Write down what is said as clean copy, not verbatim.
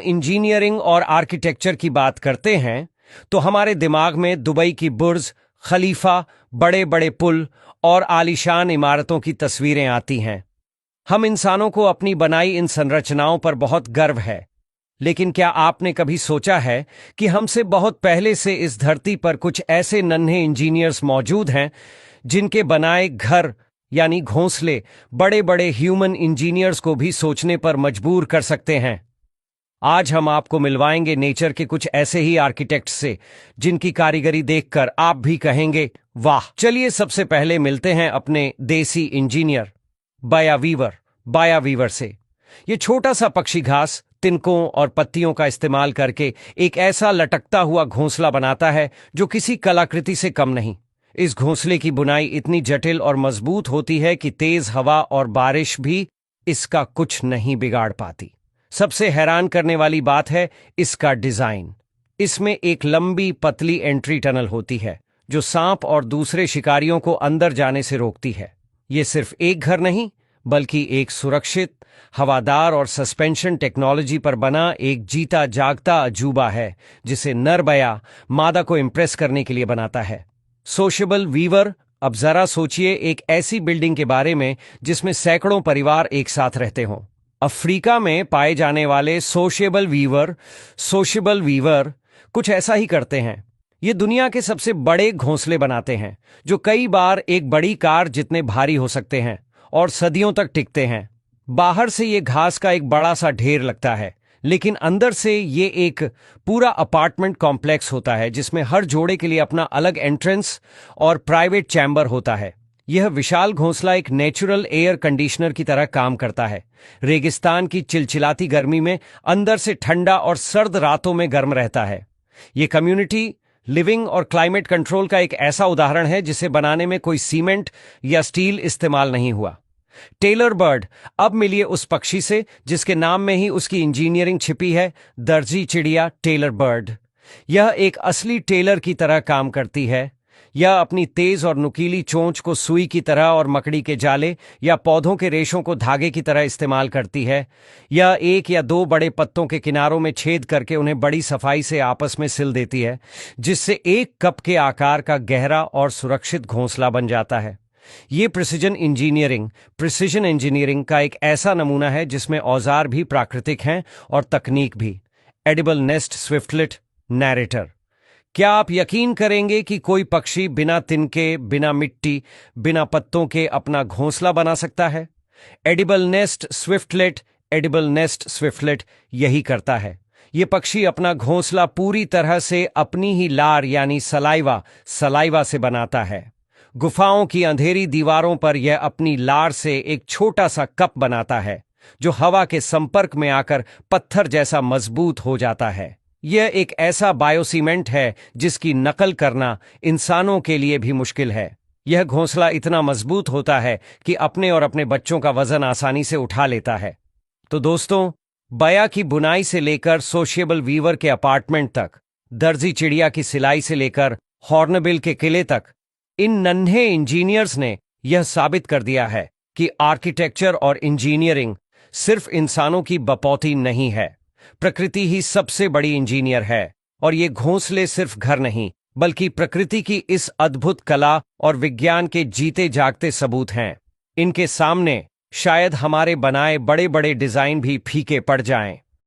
Engineering और architecture की बात करते हैं तो हमारे दिमाग में दुबई की बुर्ज खलीफा, बड़े बड़े पुल और आलीशान इमारतों की तस्वीरें आती हैं। हम इंसानों को अपनी बनाई इन संरचनाओं पर बहुत गर्व है, लेकिन क्या आपने कभी सोचा है कि हमसे बहुत पहले से इस धरती पर कुछ ऐसे नन्हे इंजीनियर्स मौजूद हैं जिनके बनाए घर यानी घोंसले बड़े बड़े ह्यूमन इंजीनियर्स को भी सोचने पर मजबूर कर सकते हैं। आज हम आपको मिलवाएंगे नेचर के कुछ ऐसे ही आर्किटेक्ट्स से जिनकी कारीगरी देखकर आप भी कहेंगे वाह। चलिए सबसे पहले मिलते हैं अपने देसी इंजीनियर बाया वीवर से। ये छोटा सा पक्षी घास, तिनकों और पत्तियों का इस्तेमाल करके एक ऐसा लटकता हुआ घोंसला बनाता है जो किसी कलाकृति से कम नहीं। इस घोंसले की बुनाई इतनी जटिल और मजबूत होती है कि तेज हवा और बारिश भी इसका कुछ नहीं बिगाड़ पाती। सबसे हैरान करने वाली बात है इसका डिजाइन। इसमें एक लंबी पतली एंट्री टनल होती है जो सांप और दूसरे शिकारियों को अंदर जाने से रोकती है। ये सिर्फ एक घर नहीं बल्कि एक सुरक्षित, हवादार और सस्पेंशन टेक्नोलॉजी पर बना एक जीता जागता अजूबा है जिसे नर बया मादा को इंप्रेस करने के लिए बनाता है। Sociable weaver. अब जरा सोचिए एक ऐसी बिल्डिंग के बारे में जिसमें सैकड़ों परिवार एक साथ रहते हों। अफ्रीका में पाए जाने वाले सोशेबल वीवर कुछ ऐसा ही करते हैं। ये दुनिया के सबसे बड़े घोंसले बनाते हैं जो कई बार एक बड़ी कार जितने भारी हो सकते हैं और सदियों तक टिकते हैं। बाहर से ये घास का एक बड़ा सा ढेर लगता है, लेकिन अंदर से ये एक पूरा अपार्टमेंट कॉम्प्लेक्स होता है जिसमें हर जोड़े के लिए अपना अलग एंट्रेंस और प्राइवेट चैम्बर होता है। यह विशाल घोंसला एक नेचुरल एयर कंडीशनर की तरह काम करता है। रेगिस्तान की चिलचिलाती गर्मी में अंदर से ठंडा और सर्द रातों में गर्म रहता है। यह कम्युनिटी लिविंग और क्लाइमेट कंट्रोल का एक ऐसा उदाहरण है जिसे बनाने में कोई सीमेंट या स्टील इस्तेमाल नहीं हुआ। Tailor bird. अब मिलिए उस पक्षी से जिसके नाम में ही उसकी इंजीनियरिंग छिपी है, दर्जी चिड़िया टेलर बर्ड। यह एक असली टेलर की तरह काम करती है। यह अपनी तेज और नुकीली चोंच को सुई की तरह और मकड़ी के जाले या पौधों के रेशों को धागे की तरह इस्तेमाल करती है। यह एक या दो बड़े पत्तों के किनारों में छेद करके उन्हें बड़ी सफाई से आपस में सिल देती है, जिससे एक कप के आकार का गहरा और सुरक्षित घोंसला बन जाता है। ये प्रिसिजन इंजीनियरिंग का एक ऐसा नमूना है जिसमें औजार भी प्राकृतिक हैं और तकनीक भी। Edible nest swiftlet narrator. क्या आप यकीन करेंगे कि कोई पक्षी बिना तिनके, बिना मिट्टी, बिना पत्तों के अपना घोंसला बना सकता है? एडिबल नेस्ट स्विफ्टलेट यही करता है। ये पक्षी अपना घोंसला पूरी तरह से अपनी ही लार यानी सलाइवा से बनाता है। गुफाओं की अंधेरी दीवारों पर यह अपनी लार से एक छोटा सा कप बनाता है जो हवा के संपर्क में आकर पत्थर जैसा मजबूत हो जाता है। यह एक ऐसा बायोसीमेंट है जिसकी नकल करना इंसानों के लिए भी मुश्किल है। यह घोंसला इतना मजबूत होता है कि अपने और अपने बच्चों का वजन आसानी से उठा लेता है। तो दोस्तों, बया की बुनाई से लेकर सोशिएबल वीवर के अपार्टमेंट तक, दर्जी चिड़िया की सिलाई से लेकर हॉर्नबिल के किले तक, इन नन्हे इंजीनियर्स ने यह साबित कर दिया है कि आर्किटेक्चर और इंजीनियरिंग सिर्फ इंसानों की बपौती नहीं है। प्रकृति ही सबसे बड़ी इंजीनियर है और ये घोंसले सिर्फ घर नहीं बल्कि प्रकृति की इस अद्भुत कला और विज्ञान के जीते जागते सबूत हैं। इनके सामने शायद हमारे बनाए बड़े बड़े डिजाइन भी फीके पड़ जाएं।